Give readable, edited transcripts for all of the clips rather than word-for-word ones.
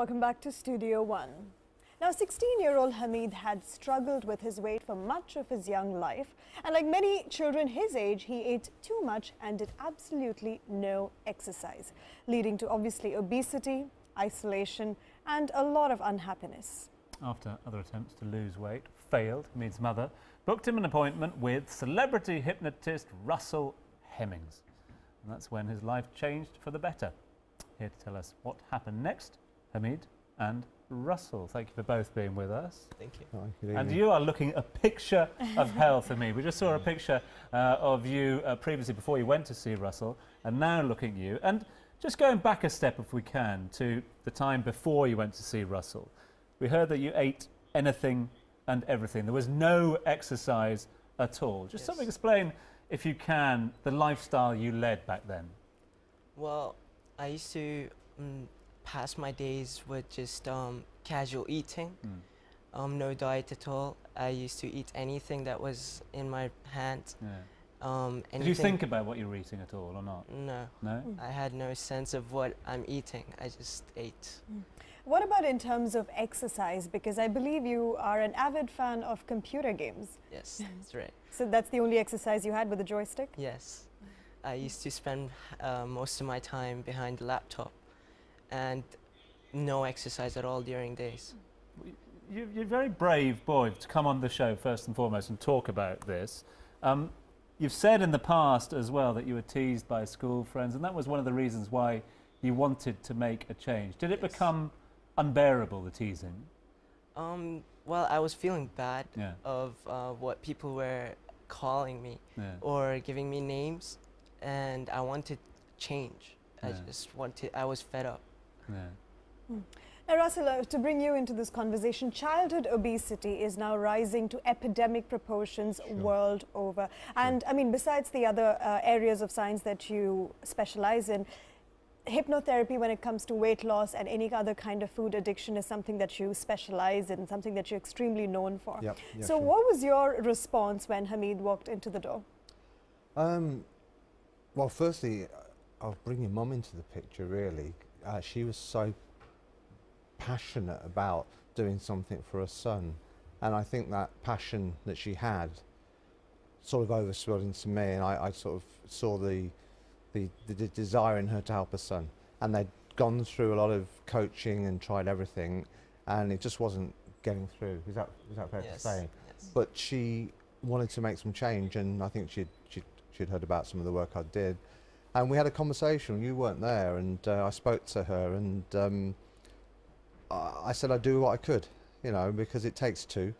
Welcome back to Studio One. Now, 16-year-old Hamid had struggled with his weight for much of his young life. And like many children his age, he ate too much and did absolutely no exercise, leading to obviously obesity, isolation, and a lot of unhappiness. After other attempts to lose weight failed, Hamid's mother booked him an appointment with celebrity hypnotist Russell Hemmings. And that's when his life changed for the better. Here to tell us what happened next, Hamid and Russell. Thank you for both being with us. Thank you. Hi, and you are looking a picture of health, Hamid. We just saw a picture of you previously before you went to see Russell, and now looking at you. And just going back a step, if we can, to the time before you went to see Russell. We heard that you ate anything and everything. There was no exercise at all. Just sort of explain, if you can, the lifestyle you led back then. Well, I used to pass my days with just casual eating, no diet at all. I used to eat anything that was in my hand. Did you think about what you were eating at all or not? No. No? I had no sense of what I'm eating. I just ate. What about in terms of exercise? Because I believe you are an avid fan of computer games. Yes, that's right. So that's the only exercise you had with the joystick? Yes. I used to spend most of my time behind the laptop and no exercise at all during days. You're a very brave boy to come on the show first and foremost and talk about this. You've said in the past as well that you were teased by school friends, and that was one of the reasons why you wanted to make a change. Did it become unbearable, the teasing? Well, I was feeling bad of what people were calling me or giving me names, and I wanted change. I was fed up. Now, Russell, to bring you into this conversation, childhood obesity is now rising to epidemic proportions world over. And I mean, besides the other areas of science that you specialize in, hypnotherapy when it comes to weight loss and any other kind of food addiction is something that you specialize in, something that you're extremely known for. So what was your response when Hamid walked into the door? Well, firstly, I'll bring your mum into the picture, really. She was so passionate about doing something for her son, and I think that passion that she had sort of overswelled into me, and I sort of saw the desire in her to help her son. And they'd gone through a lot of coaching and tried everything, and it just wasn't getting through. Is that fair to say? Yes. But she wanted to make some change, and I think she'd heard about some of the work I did, and we had a conversation. You weren't there, and I spoke to her, and I said I'd do what I could, you know, because it takes two,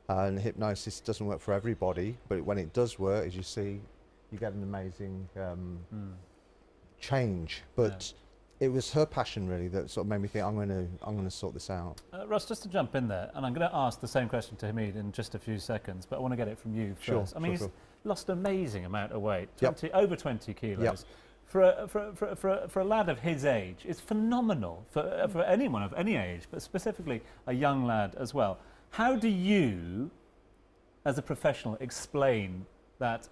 and hypnosis doesn't work for everybody, but when it does work, as you see, you get an amazing change. But it was her passion really that sort of made me think I'm going to sort this out. Russ, just to jump in there, and I'm going to ask the same question to Hamid in just a few seconds, but I want to get it from you first. Sure, I mean, he's lost an amazing amount of weight, over 20 kilos. Yep. For a lad of his age, it's phenomenal for anyone of any age, but specifically a young lad as well. How do you, as a professional, explain that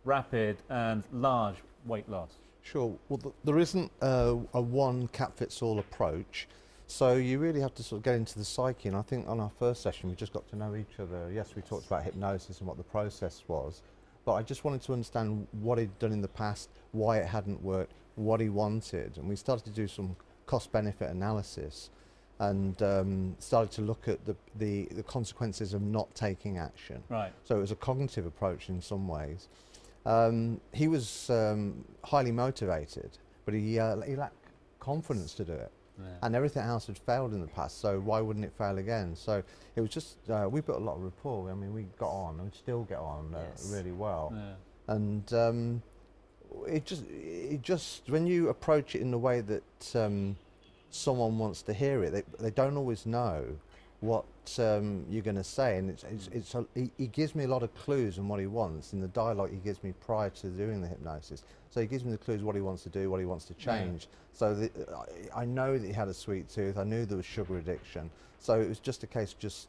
rapid and large weight loss? Sure. Well, there isn't a one cap-fits-all approach, so you really have to sort of get into the psyche. And I think on our first session we just got to know each other. Yes, we talked about hypnosis and what the process was, but I just wanted to understand what he'd done in the past, why it hadn't worked, what he wanted, and we started to do some cost-benefit analysis, and started to look at the consequences of not taking action. Right. So it was a cognitive approach in some ways. He was highly motivated, but he lacked confidence to do it. And everything else had failed in the past, so why wouldn't it fail again? So it was just, we built a lot of rapport. I mean, we got on, and we still get on really well. And it just, when you approach it in the way that someone wants to hear it, they don't always know what you're going to say, and he gives me a lot of clues on what he wants in the dialogue he gives me prior to doing the hypnosis. So he gives me the clues what he wants to do, what he wants to change. So I know that he had a sweet tooth. I knew there was sugar addiction. So it was just a case of just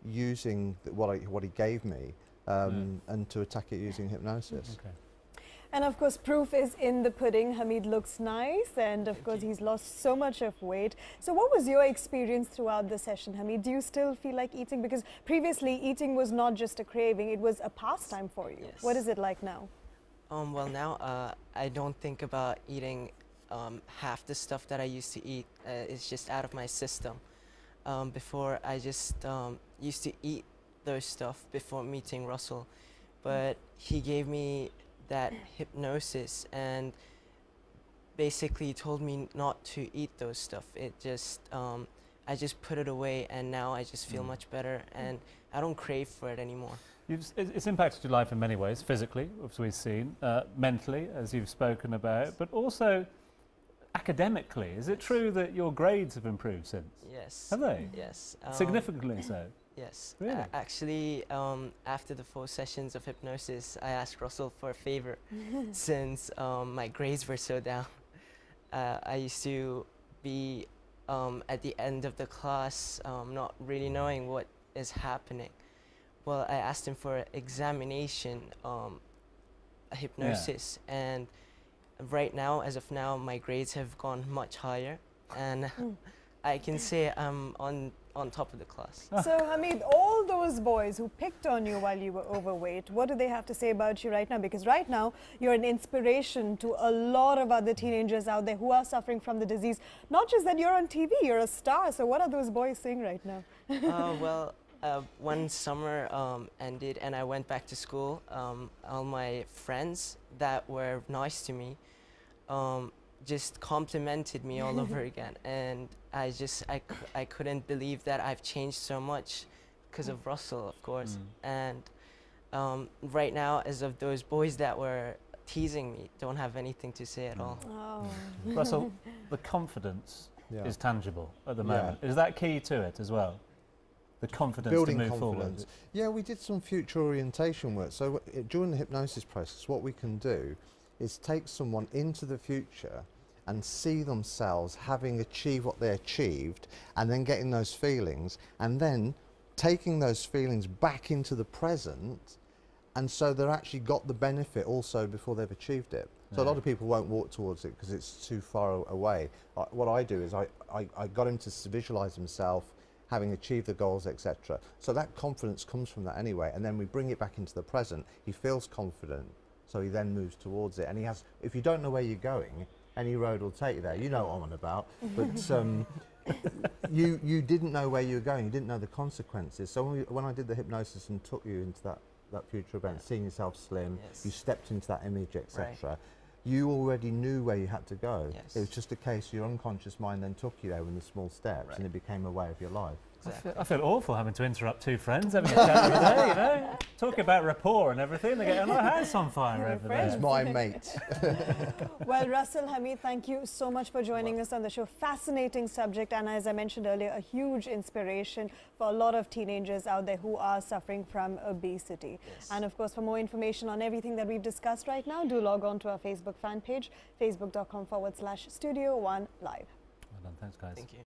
using what he gave me and to attack it using hypnosis. And of course, proof is in the pudding. Hamid looks nice, and of course, he's lost so much of weight. So what was your experience throughout the session, Hamid? Do you still feel like eating? Because previously, eating was not just a craving, it was a pastime for you. Yes. What is it like now? Well, now I don't think about eating half the stuff that I used to eat. It's just out of my system. Before, I just used to eat those stuff before meeting Russell, but he gave me that hypnosis and basically told me not to eat those stuff. It just I just put it away, and now I just feel much better, and I don't crave for it anymore. It's impacted your life in many ways, physically, as we've seen, mentally, as you've spoken about, but also academically. Is it true that your grades have improved since? Yes. Have they? Yes. Significantly so? Yes. Really? Actually, after the 4 sessions of hypnosis, I asked Russell for a favor since my grades were so down. I used to be at the end of the class not really knowing what is happening. Well, I asked him for examination, a hypnosis, and right now, as of now, my grades have gone much higher, and I can say I'm on top of the class. So, Hamid, all those boys who picked on you while you were overweight, what do they have to say about you right now? Because right now, you're an inspiration to a lot of other teenagers out there who are suffering from the disease. Not just that you're on TV, you're a star. So what are those boys saying right now? Well, when summer ended and I went back to school, all my friends that were nice to me just complimented me all over again, and I couldn't believe that I've changed so much because of Russell, of course. And right now, as of those boys that were teasing me, don't have anything to say at all. Oh. Russell, the confidence is tangible at the moment. Is that key to it as well? The confidence Building to move confidence. forward? Yeah, we did some future orientation work. So during the hypnosis process, what we can do is take someone into the future and see themselves having achieved what they achieved, and then getting those feelings, and then taking those feelings back into the present, and so they're actually got the benefit also before they've achieved it. So a lot of people won't walk towards it because it's too far away. What I do is I got him to visualize himself having achieved the goals, etc. So that confidence comes from that anyway, and then we bring it back into the present. He feels confident, so he then moves towards it. And he has, if you don't know where you're going, any road will take you there. You know what I'm on about. But you didn't know where you were going. You didn't know the consequences. So when I did the hypnosis and took you into that future event, seeing yourself slim, you stepped into that image, etc. You already knew where you had to go. It was just a case your unconscious mind then took you there in the small steps, and it became a way of your life. Exactly. I feel awful having to interrupt 2 friends having a chat today, you know? Talking about rapport and everything, they're getting my house on fire over there. He's my mate. Well, Russell, Hamid, thank you so much for joining us on the show. Fascinating subject, and as I mentioned earlier, a huge inspiration for a lot of teenagers out there who are suffering from obesity. And of course, for more information on everything that we've discussed right now, do log on to our Facebook fan page, facebook.com/Studio One Live. Well done, thanks guys. Thank you.